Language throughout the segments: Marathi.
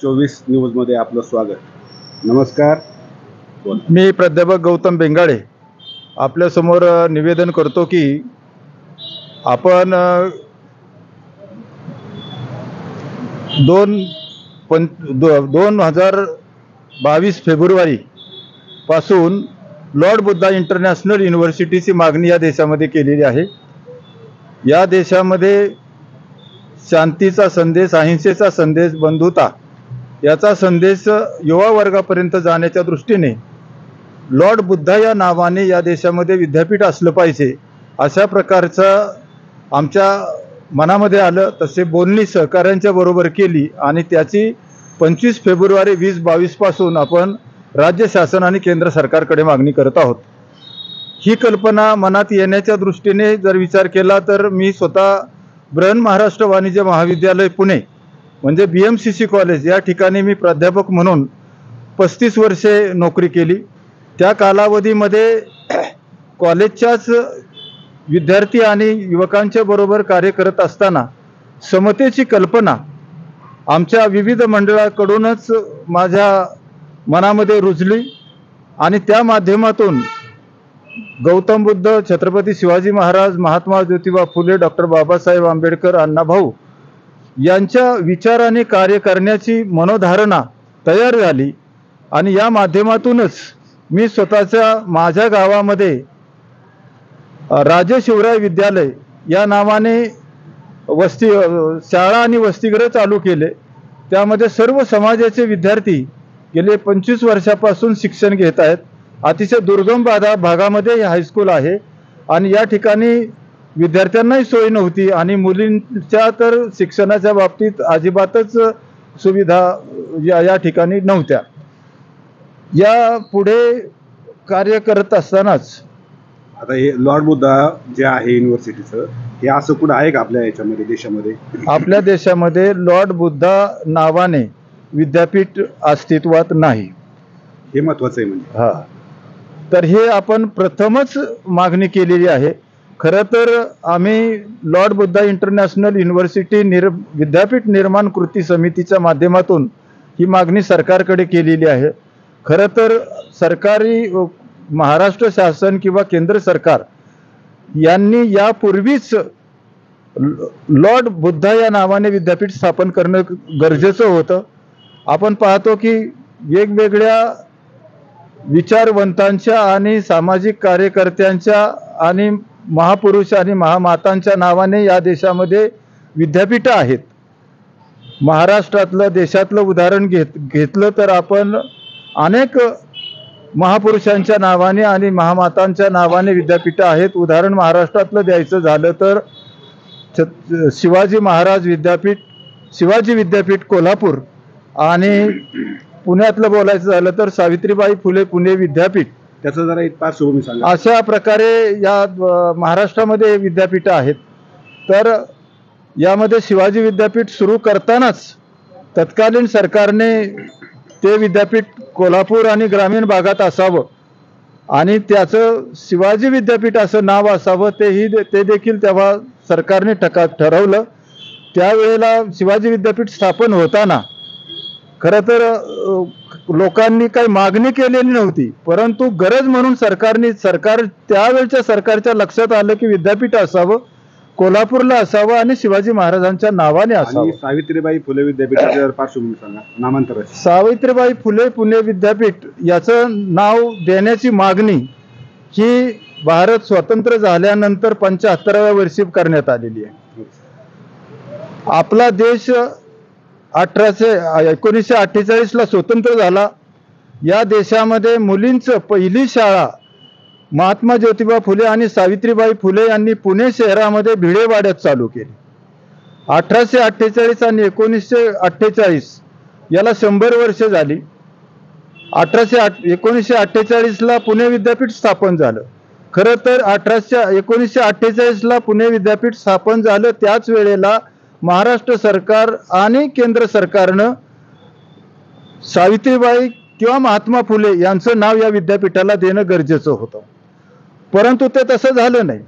24 न्यूजमध्ये आपलं स्वागत। नमस्कार। मी प्राध्यापक गौतम बेंगाळे आपल्यासमोर निवेदन करतो की आपण 2022 फेब्रुवारी पासून लॉर्ड बुद्धा इंटरनॅशनल युनिव्हर्सिटीची मागणी या देशामध्ये केलेली आहे। या देशामध्ये शांतीचा संदेश, अहिंसेचा संदेश, बंधुता याचा संदेश युवा वर्गापर्यंत जाण्याच्या दृष्टीने लॉर्ड बुद्धा या नावाने या देशामध्ये विद्यापीठ असलं पाहिजे अशा प्रकारचं आमच्या मनामध्ये आलं। तसे बोलणी सहकाऱ्यांच्या बरोबर केली आणि त्याची 25 फेब्रुवारी 2022 पासून आपण राज्य शासन आणि केंद्र सरकारकडे मागणी करत आहोत। ही कल्पना मनात येण्याच्या दृष्टीने जर विचार केला तर मी स्वतः बृहन महाराष्ट्र वाणिज्य महाविद्यालय पुणे म्हणजे BMCC कॉलेज या ठिकाणी मी प्राध्यापक म्हणून 35 वर्षे नोकरी केली। त्या कालावधीमध्ये कॉलेजच्याच विद्यार्थी आणि युवकांच्या बरोबर कार्य करत असताना समतेची कल्पना आमच्या विविध मंडळाकडूनच माझ्या मनामध्ये रुजली आणि त्या माध्यमातून गौतम बुद्ध, छत्रपती शिवाजी महाराज, महात्मा ज्योतिबा फुले, डॉक्टर बाबासाहेब आंबेडकर, अण्णाभाऊ यांच्या विचाराने कार्य करण्याची मनोधारणा तयार झाली आणि या माध्यमातूनच मी स्वतःच्या माझ्या गावामध्ये राजे शिवराय विद्यालय या नावाने शाळा आणि वसतिगृह चालू केले। त्यामध्ये सर्व समाजाचे विद्यार्थी गेले 25 वर्षापासून शिक्षण घेत आहेत। अतिशय दुर्गम भागामध्ये हे हायस्कूल आहे आणि या ठिकाणी विद्यार्थ्यांनाही सोय नव्हती आणि मुलींच्या तर शिक्षणाच्या बाबतीत अजिबातच सुविधा या ठिकाणी नव्हत्या। या पुढे कार्य करत असतानाच आता हे लॉर्ड बुद्धा जे आहे युनिव्हर्सिटीचं, हे असं कुठं आहे का आपल्या याच्यामध्ये देशामध्ये? आपल्या देशामध्ये लॉर्ड बुद्धा नावाने विद्यापीठ अस्तित्वात नाही, हे महत्वाचं आहे म्हणजे। तर हे आपण प्रथमच मागणी केलेली आहे। खरं तर आम्ही लॉर्ड बुद्धा इंटरनॅशनल युनिव्हर्सिटी विद्यापीठ निर्माण कृती समितीच्या माध्यमातून ही मागणी सरकारकडे केलेली आहे। खरं तर सरकारी महाराष्ट्र शासन किंवा केंद्र सरकार यांनी यापूर्वीच लॉर्ड बुद्धा या नावाने विद्यापीठ स्थापन करणं गरजेचं होतं। आपण पाहतो की वेगवेगळ्या विचारवंतांच्या आणि सामाजिक कार्यकर्त्यांच्या आणि महापुरुष आणि महामातांच्या नावाने या देशामध्ये विद्यापीठ आहेत। महाराष्ट्रातलं देशातलं उदाहरण घेतलं तर आपण अनेक महापुरुषांच्या नावाने आणि महामातांच्या नावाने विद्यापीठं आहेत। उदाहरण महाराष्ट्रातलं द्यायचं झालं तर शिवाजी महाराज विद्यापीठ, शिवाजी विद्यापीठ कोल्हापूर आणि पुण्यातलं बोलायचं झालं तर सावित्रीबाई फुले पुणे विद्यापीठ, त्याचं जरा एक पार्श्वभूमी सांगा। अशा प्रकारे या महाराष्ट्रामध्ये विद्यापीठं आहेत। तर यामध्ये शिवाजी विद्यापीठ सुरू करतानाच तत्कालीन सरकारने ते विद्यापीठ कोल्हापूर आणि ग्रामीण भागात असावं आणि त्याचं शिवाजी विद्यापीठ असं नाव असावं ते देखील तेव्हा सरकारने ठरवलं। त्यावेळेला शिवाजी विद्यापीठ स्थापन होताना खरं तर लोकांनी काही मागणी केलेली नव्हती, परंतु गरज म्हणून त्यावेळच्या सरकारच्या लक्षात आलं की विद्यापीठ असावं, कोल्हापूरला असावं आणि शिवाजी महाराजांच्या नावाने असावं। सावित्रीबाई फुले विद्यापीठाच्या पार्श्वभूमी सांगा, नामांतर। सावित्रीबाई फुले पुणे विद्यापीठ याचं नाव देण्याची मागणी ही भारत स्वतंत्र झाल्यानंतर 75व्या वर्षी करण्यात आलेली आहे। आपला देश 1948 ला स्वतंत्र झाला। या देशामध्ये मुलींचं पहिली शाळा महात्मा ज्योतिबा फुले आणि सावित्रीबाई फुले यांनी पुणे शहरामध्ये भिडेवाड्यात चालू केली। 1848 आणि 1948 याला 100 वर्ष झाली। 1948 ला पुणे विद्यापीठ स्थापन झालं। खरं तर 1948 ला पुणे विद्यापीठ स्थापन झालं त्याच वेळेला महाराष्ट्र सरकार आणि केंद्र सरकारनं सावित्रीबाई किंवा महात्मा फुले यांचं नाव या विद्यापीठाला देणं गरजेचं होतं, परंतु ते तसं झालं नाही।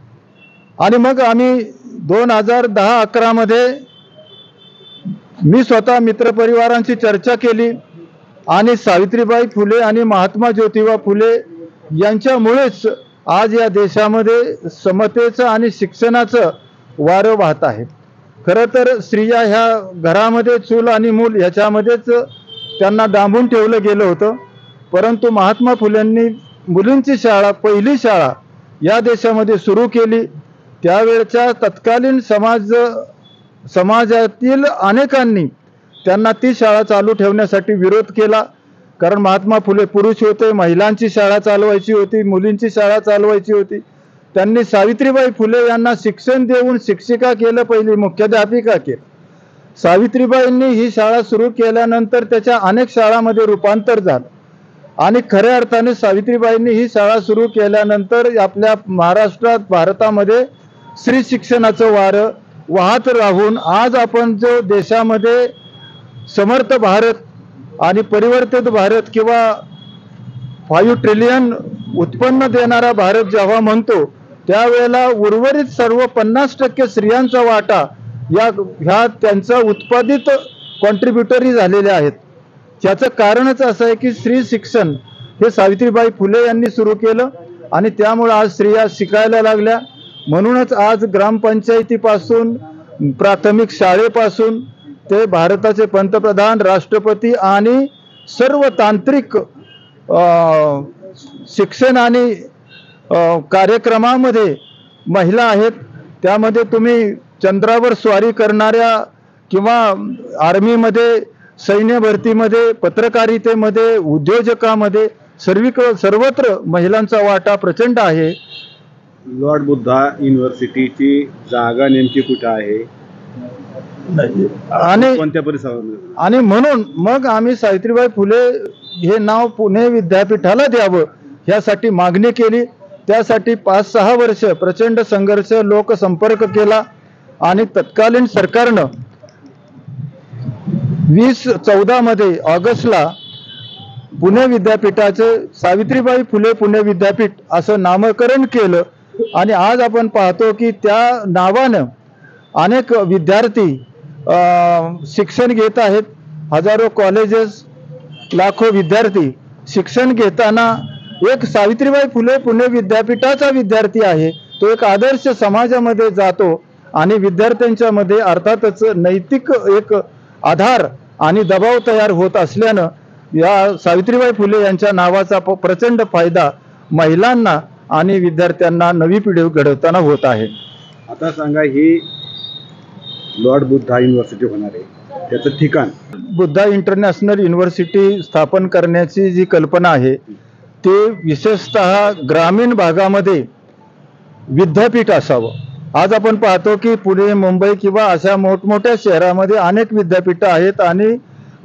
आणि मग आम्ही 2010-11 मध्ये मी स्वतः मित्रपरिवारांची चर्चा केली आणि सावित्रीबाई फुले आणि महात्मा ज्योतिबा फुले यांच्यामुळेच आज या देशामध्ये समतेचं आणि शिक्षणाचं वारं वाहत आहे. खरं तर स्त्रिया ह्या घरामध्ये चूल आणि मूल ह्याच्यामध्येच त्यांना डांबून ठेवलं गेलं होतं, परंतु महात्मा फुलेंनी मुलींची शाळा, पहिली शाळा या देशामध्ये सुरू केली. त्यावेळच्या तत्कालीन समाजातील अनेकांनी त्यांना ती शाळा चालू ठेवण्यासाठी विरोध केला, कारण महात्मा फुले पुरुष होते, महिलांची शाळा चालवायची होती, मुलींची शाळा चालवायची होती. त्यांनी सावित्रीबाई फुले यांना शिक्षण देऊन शिक्षिका केलं, पहिली मुख्याध्यापिका केलं. सावित्रीबाईंनी ही शाळा सुरू केल्यानंतर त्याच्या अनेक शाळांमध्ये रूपांतर झालं आणि खऱ्या अर्थाने सावित्रीबाईंनी ही शाळा सुरू केल्यानंतर आपल्या महाराष्ट्रात, भारतामध्ये स्त्री शिक्षणाचं वारं वाहत राहून आज आपण जो देशामध्ये समर्थ भारत आणि परिवर्तित भारत किंवा 5 ट्रिलियन उत्पन्न देणारा भारत जेव्हा म्हणतो, त्यावेळेला उर्वरित सर्व 50% स्त्रियांचा वाटा ह्या त्यांचा उत्पादित कॉन्ट्रीब्युटरी झालेले आहेत. त्याचं कारणच असं आहे की स्त्री शिक्षण हे सावित्रीबाई फुले यांनी सुरू केलं आणि त्यामुळे आज स्त्रिया शिकायला लागल्या. म्हणूनच आज ग्रामपंचायतीपासून, प्राथमिक शाळेपासून ते भारताचे पंतप्रधान, राष्ट्रपती आणि सर्व तांत्रिक शिक्षण आणि कार्यक्रमामध्ये महिला आहेत. त्यामध्ये तुम्ही चंद्रावर स्वारी करणाऱ्या किंवा आर्मीमध्ये, सैन्य भरतीमध्ये, पत्रकारितेमध्ये, उद्योजकामध्ये सर्वत्र महिलांचा वाटा प्रचंड आहे. लॉर्ड बुद्धा युनिव्हर्सिटीची जागा नेमकी कुठे आहे आणि कोणत्या परिसरामध्ये? आणि म्हणून मग आम्ही सावित्रीबाई फुले हे नाव पुणे विद्यापीठाला द्यावं ह्यासाठी मागणी केली. त्यासाठी 5-6 वर्ष प्रचंड संघर्ष, लोकसंपर्क केला आणि तत्कालीन सरकारनं 2014 मध्ये ऑगस्टला पुणे विद्यापीठाचे सावित्रीबाई फुले पुणे विद्यापीठ असं नामकरण केलं आणि आज आपण पाहतो की त्या नावानं अनेक विद्यार्थी शिक्षण घेत आहेत. हजारो कॉलेजेस, लाखो विद्यार्थी शिक्षण घेताना एक सावित्रीबाई फुले पुणे विद्यापीठाचा विद्यार्थी आहे, तो एक आदर्श समाजामध्ये जातो आणि विद्यार्थ्यांच्या मध्ये अर्थातच नैतिक एक आधार आणि दबाव तयार होत असल्यानं या सावित्रीबाई फुले यांच्या नावाचा प्रचंड फायदा महिलांना आणि विद्यार्थ्यांना, नवी पिढी घडवताना होत आहे. आता सांगा, ही लॉर्ड बुद्धा युनिव्हर्सिटी होणार आहे, त्याचं ठिकाण? बुद्धा इंटरनॅशनल युनिव्हर्सिटी स्थापन करण्याची जी कल्पना आहे ते विशेषतः ग्रामीण भागामध्ये विद्यापीठ असावं. आज आपण पाहतो की पुणे, मुंबई किंवा अशा मोठमोठ्या शहरामध्ये अनेक विद्यापीठं आहेत आणि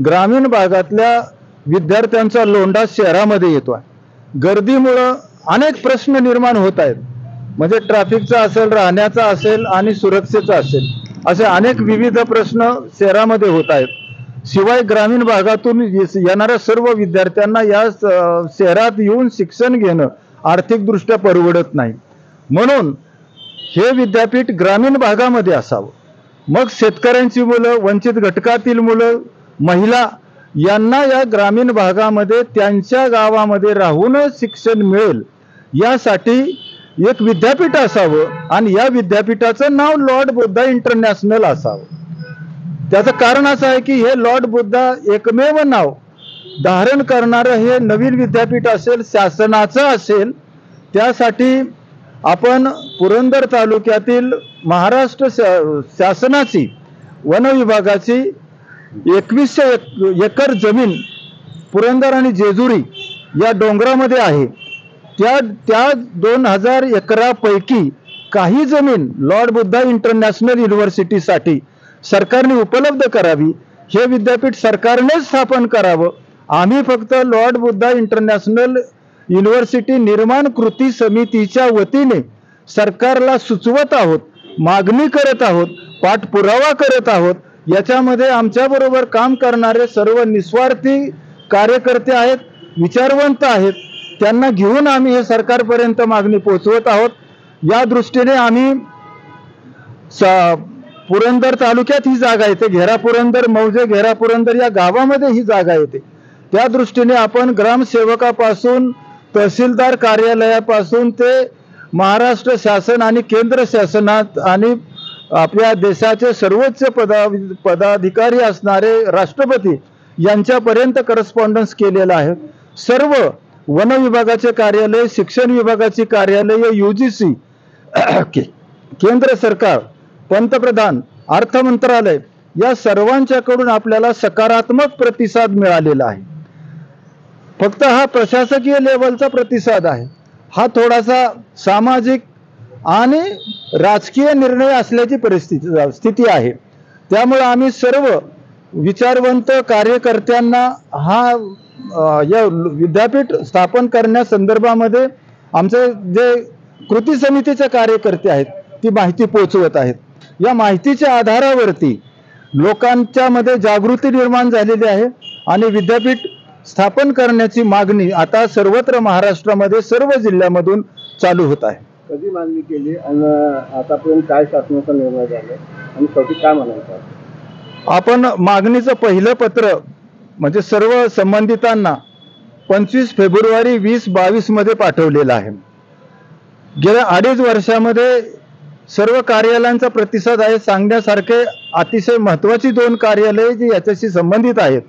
ग्रामीण भागातल्या विद्यार्थ्यांचा लोंढा शहरामध्ये येतो आहे. गर्दीमुळं अनेक प्रश्न निर्माण होत आहेत, म्हणजे ट्रॅफिकचा असेल, राहण्याचा असेल आणि सुरक्षेचा असेल, असे अनेक विविध प्रश्न शहरामध्ये होत आहेत. शिवाय ग्रामीण भागातून येणाऱ्या सर्व विद्यार्थ्यांना या शहरात येऊन शिक्षण घेणं आर्थिकदृष्ट्या परवडत नाही. म्हणून हे विद्यापीठ ग्रामीण भागामध्ये असावं. मग शेतकऱ्यांची मुलं, वंचित घटकातील मुलं, महिला यांना या ग्रामीण भागामध्ये त्यांच्या गावामध्ये राहूनच शिक्षण मिळेल यासाठी एक विद्यापीठ असावं आणि या विद्यापीठाचं नाव लॉर्ड बुद्धा इंटरनॅशनल असावं. त्याचं कारण असं आहे की हे लॉर्ड बुद्धा एकमेव नाव धारण करणारं हे नवीन विद्यापीठ असेल, शासनाचं असेल. त्यासाठी आपण पुरंदर तालुक्यातील महाराष्ट्र शासनाची वन विभागाची 2100 एकर जमीन पुरंदर आणि जेजुरी या डोंगरामध्ये आहे. त्या 2000 एकरापैकी काही जमीन लॉर्ड बुद्धा इंटरनॅशनल युनिव्हर्सिटीसाठी सरकारने उपलब्ध करावी. हे विद्यापीठ सरकारने स्थापन करावं. आम्ही फक्त लॉर्ड बुद्धा इंटरनॅशनल युनिव्हर्सिटी निर्माण कृती समितीच्या वतीने सरकारला सुचवत आहोत, मागणी करत आहोत, पाठपुरावा करत आहोत. याच्यामध्ये आमच्याबरोबर काम करणारे सर्व निस्वार्थी कार्यकर्ते आहेत, विचारवंत आहेत. त्यांना घेऊन आम्ही हे सरकारपर्यंत मागणी पोहोचवत आहोत. या दृष्टीने आम्ही पुरंदर तालुक्यात ही जागा येते, घेरा पुरंदर, मौजे घेरा पुरंदर या गावामध्ये ही जागा येते. त्या दृष्टीने आपण ग्रामसेवकापासून तहसीलदार कार्यालयापासून ते महाराष्ट्र शासन आणि केंद्र शासनात आणि आपल्या देशाचे सर्वोच्च पदाधिकारी असणारे राष्ट्रपती यांच्यापर्यंत करस्पॉन्डन्स केलेला आहे. सर्व वन विभागाचे कार्यालय, शिक्षण विभागाची कार्यालय, UGC, केंद्र सरकार, पंतप्रधान, अर्थ मंत्रालय या सर्वांच्याकडून आपल्याला सकारात्मक प्रतिसाद मिळालेला आहे. फक्त हा प्रशासकीय लेवलचा प्रतिसाद आहे. हा थोडासा सामाजिक आणि राजकीय निर्णय असल्याची स्थिती आहे. त्यामुळे आम्ही सर्व विचारवंत कार्यकर्त्यांना या विद्यापीठ स्थापन करण्यासंदर्भामध्ये आमचे जे कृती समितीचे कार्यकर्ते आहेत ती माहिती पोहोचवत आहेत. या माहितीच्या आधारावरती लोकांच्या मध्ये जागृती निर्माण झालेली आहे आणि विद्यापीठ स्थापन करण्याची मागणी आता सर्वत्र महाराष्ट्रामध्ये सर्व जिल्ह्यामधून चालू होत आहे. कधी मागणी केली आणि आतापर्यंत काय शासनाचा निर्णय झाला आणि शेवटी काय म्हणायचं? आपण मागणीचं पहिलं पत्र म्हणजे सर्व संबंधितांना 25 फेब्रुवारी 2022 मध्ये पाठवलेलं आहे. गेल्या 2.5 वर्षामध्ये सर्व कार्यालयांचा प्रतिसाद आहे. सांगण्यासारखे अतिशय महत्त्वाची 2 कार्यालये जी याच्याशी संबंधित आहेत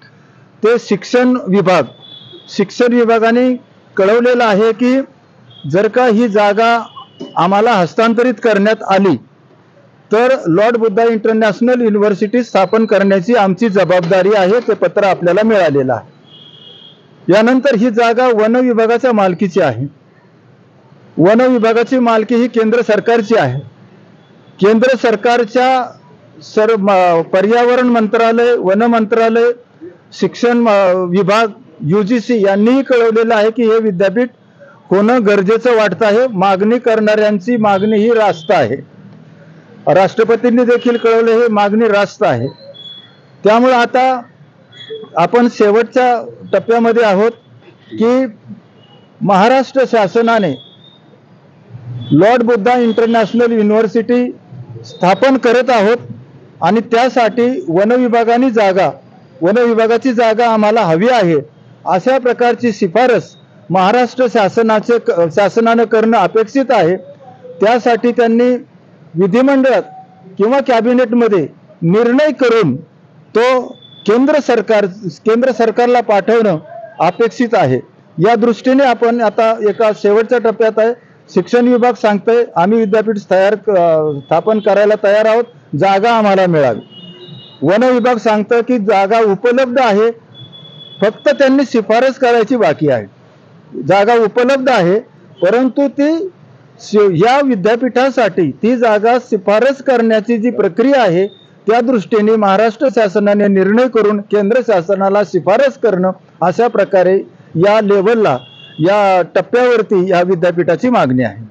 ते शिक्षण विभागाने कळवलेलं आहे की जर का ही जागा आम्हाला हस्तांतरित करण्यात आली तर लॉर्ड बुद्धा इंटरनॅशनल युनिव्हर्सिटी स्थापन करण्याची आमची जबाबदारी आहे. ते पत्र आपल्याला मिळालेलं आहे. यानंतर ही जागा वन विभागाच्या मालकीची आहे. वन विभागाची मालकी ही केंद्र सरकारची आहे. केंद्र सरकारच्या पर्यावरण मंत्रालय, वन मंत्रालय, शिक्षण विभाग, UGC यांनीही कळवलेलं आहे की हे विद्यापीठ होणं गरजेचं वाटतं आहे. मागणी करणाऱ्यांची मागणी ही रास्त आहे. राष्ट्रपतींनी देखील कळवले हे मागणी रास्त आहे. त्यामुळे आता आपण शेवटच्या टप्प्यामध्ये आहोत की महाराष्ट्र शासनाने लॉर्ड बुद्धा इंटरनॅशनल युनिव्हर्सिटी स्थापन करत आहोत आणि त्यासाठी वन विभागाची जागा आम्हाला हवी आहे अशा प्रकारची शिफारस महाराष्ट्र शासनानं करणं अपेक्षित आहे. त्यासाठी त्यांनी विधिमंडळात किंवा कॅबिनेटमध्ये निर्णय करून तो केंद्र सरकारला पाठवणं अपेक्षित आहे. या दृष्टीने आपण आता एका शेवटच्या टप्प्यात आहे. शिक्षण विभाग सांगतोय आम्ही विद्यापीठ स्थापन करायला तयार आहोत, जागा आम्हाला मिळावी. वन विभाग सांगतं की जागा उपलब्ध आहे, फक्त त्यांनी शिफारस करायची बाकी आहे. जागा उपलब्ध आहे परंतु ती या विद्यापीठासाठी ती जागा शिफारस करण्याची जी प्रक्रिया आहे त्या दृष्टीने महाराष्ट्र शासनाने निर्णय करून केंद्र शासनाला शिफारस करणं अशा प्रकारे या लेवलला या टप्प्यावरती या विद्यापीठाची मागणी आहे.